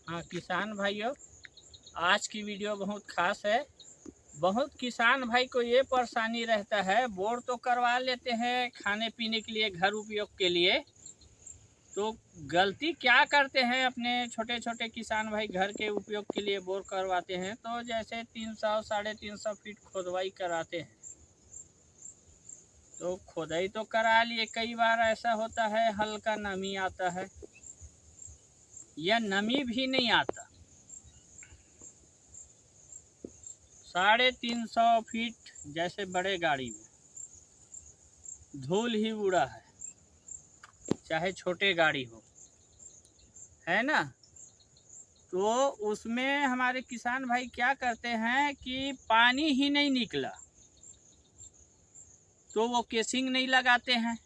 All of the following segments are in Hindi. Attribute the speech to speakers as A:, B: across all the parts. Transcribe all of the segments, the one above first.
A: हाँ किसान भाइयों, आज की वीडियो बहुत खास है। बहुत किसान भाई को ये परेशानी रहता है, बोर तो करवा लेते हैं खाने पीने के लिए, घर उपयोग के लिए, तो गलती क्या करते हैं अपने छोटे छोटे किसान भाई घर के उपयोग के लिए बोर करवाते हैं। तो जैसे 300 350 फीट खोदवाई कराते हैं, तो खोदाई तो करा लिए, कई बार ऐसा होता है हल्का नमी आता है या नमी भी नहीं आता। 350 फीट जैसे बड़े गाड़ी में धूल ही उड़ा है, चाहे छोटे गाड़ी हो, है ना। तो उसमें हमारे किसान भाई क्या करते हैं कि पानी ही नहीं निकला तो वो केसिंग नहीं लगाते हैं।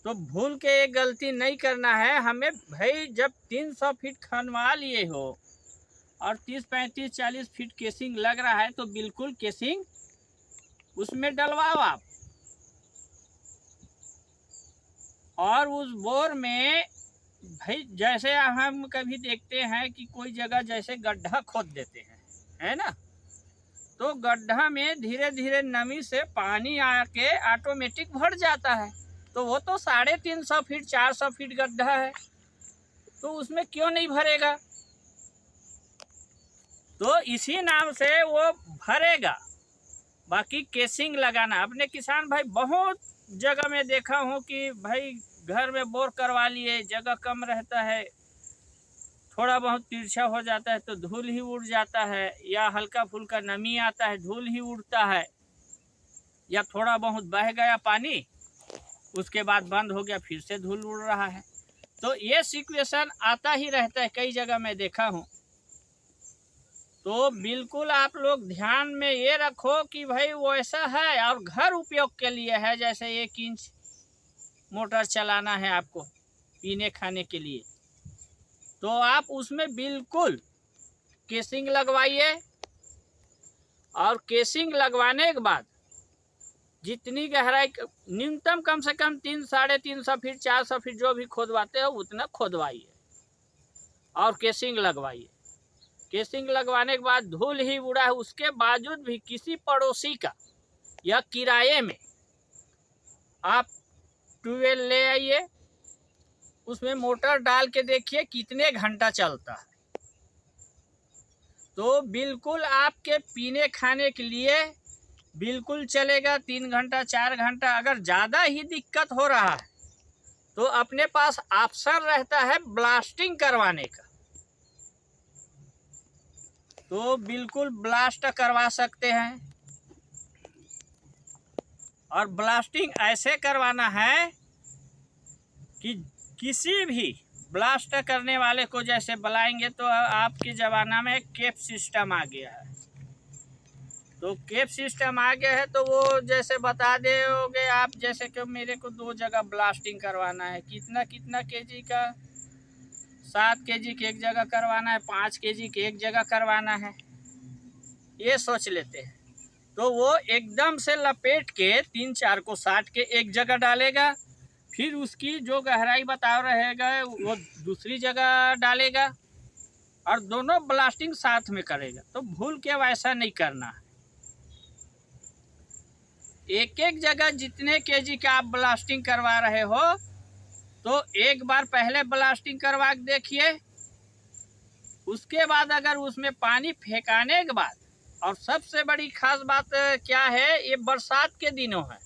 A: तो भूल के ये गलती नहीं करना है हमें भाई। जब 300 फीट खनवा लिए हो और 30 35 40 फीट केसिंग लग रहा है, तो बिल्कुल केसिंग उसमें डलवाओ आप। और उस बोर में भाई जैसे हम कभी देखते हैं कि कोई जगह जैसे गड्ढा खोद देते हैं, है ना, तो गड्ढा में धीरे धीरे नमी से पानी आके ऑटोमेटिक भर जाता है। तो वो तो 350 फीट 400 फीट गड्ढा है, तो उसमें क्यों नहीं भरेगा। तो इसी नाम से वो भरेगा। बाकी केसिंग लगाना, अपने किसान भाई बहुत जगह में देखा हूँ कि भाई घर में बोर करवा लिए, जगह कम रहता है, थोड़ा बहुत तिरछा हो जाता है तो धूल ही उड़ जाता है, या हल्का फुल्का नमी आता है धूल ही उड़ता है, या थोड़ा बहुत बह गया पानी उसके बाद बंद हो गया फिर से धूल उड़ रहा है। तो ये सिचुएशन आता ही रहता है, कई जगह मैं देखा हूँ। तो बिल्कुल आप लोग ध्यान में ये रखो कि भाई वो ऐसा है और घर उपयोग के लिए है, जैसे 1 इंच मोटर चलाना है आपको पीने खाने के लिए, तो आप उसमें बिल्कुल केसिंग लगवाइए। और केसिंग लगवाने के बाद जितनी गहराई, न्यूनतम कम से कम 300 फीट 400 फीट जो भी खोदवाते हो उतना खोदवाइए और केसिंग लगवाइए। केसिंग लगवाने के बाद धूल ही उड़ा है, उसके बावजूद भी किसी पड़ोसी का या किराए में आप ट्यूबवेल ले आइए, उसमें मोटर डाल के देखिए कितने घंटा चलता है। तो बिल्कुल आपके पीने खाने के लिए बिल्कुल चलेगा 3 घंटा 4 घंटा। अगर ज़्यादा ही दिक्कत हो रहा है तो अपने पास ऑप्शन रहता है ब्लास्टिंग करवाने का, तो बिल्कुल ब्लास्ट करवा सकते हैं। और ब्लास्टिंग ऐसे करवाना है कि किसी भी ब्लास्ट करने वाले को जैसे बुलाएंगे, तो आपके ज़माना में केप सिस्टम आ गया है, तो केप सिस्टम आ गया है, तो वो जैसे बता दोगे आप, जैसे कि मेरे को 2 जगह ब्लास्टिंग करवाना है, कितना कितना केजी का, 7 केजी की एक जगह करवाना है, 5 केजी की एक जगह करवाना है, ये सोच लेते हैं। तो वो एकदम से लपेट के 3-4 को साट के एक जगह डालेगा, फिर उसकी जो गहराई बता रहेगा वो दूसरी जगह डालेगा, और दोनों ब्लास्टिंग साथ में करेगा। तो भूल के वैसा नहीं करना है। एक एक जगह जितने केजी का आप ब्लास्टिंग करवा रहे हो, तो एक बार पहले ब्लास्टिंग करवा के देखिए। उसके बाद अगर उसमें पानी फेंकाने के बाद, और सबसे बड़ी खास बात क्या है, ये बरसात के दिनों है,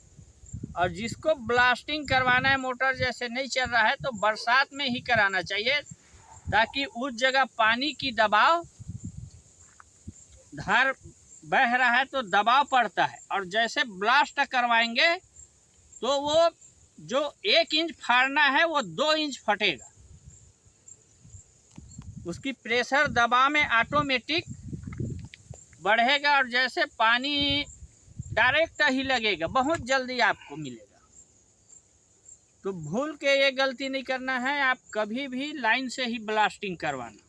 A: और जिसको ब्लास्टिंग करवाना है मोटर जैसे नहीं चल रहा है, तो बरसात में ही कराना चाहिए, ताकि उस जगह पानी की दबाव, धार बह रहा है तो दबाव पड़ता है, और जैसे ब्लास्ट करवाएंगे तो वो जो 1 इंच फाड़ना है वो 2 इंच फटेगा। उसकी प्रेशर दबाव में ऑटोमेटिक बढ़ेगा, और जैसे पानी डायरेक्ट ही लगेगा, बहुत जल्दी आपको मिलेगा। तो भूल के ये गलती नहीं करना है, आप कभी भी लाइन से ही ब्लास्टिंग करवाना।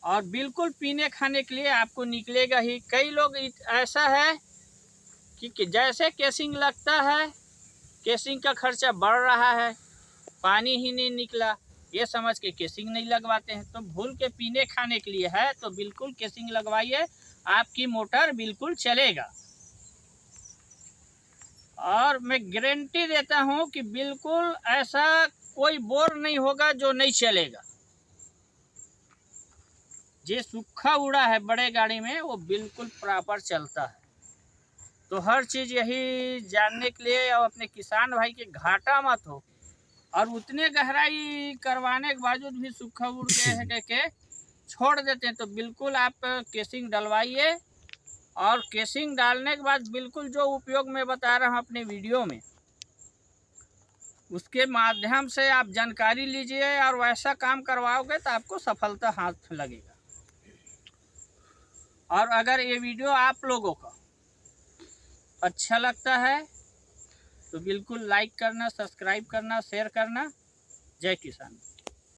A: और बिल्कुल पीने खाने के लिए आपको निकलेगा ही। कई लोग ऐसा है कि जैसे केसिंग लगता है, केसिंग का खर्चा बढ़ रहा है, पानी ही नहीं निकला, ये समझ के केसिंग नहीं लगवाते हैं। तो भूल के पीने खाने के लिए है तो बिल्कुल केसिंग लगवाइए, आपकी मोटर बिल्कुल चलेगा। और मैं गारंटी देता हूं कि बिल्कुल ऐसा कोई बोर नहीं होगा जो नहीं चलेगा। जो सूखा उड़ा है बड़े गाड़ी में वो बिल्कुल प्रॉपर चलता है। तो हर चीज़ यही जानने के लिए और अपने किसान भाई के घाटा मत हो, और उतने गहराई करवाने के बावजूद भी सूखा उड़ गए है कह के छोड़ देते हैं, तो बिल्कुल आप केसिंग डलवाइए। और केसिंग डालने के बाद बिल्कुल जो उपयोग मैं बता रहा हूँ अपने वीडियो में, उसके माध्यम से आप जानकारी लीजिए और वैसा काम करवाओगे तो आपको सफलता हाथ लगेगा। और अगर ये वीडियो आप लोगों को अच्छा लगता है तो बिल्कुल लाइक करना, सब्सक्राइब करना, शेयर करना। जय किसान।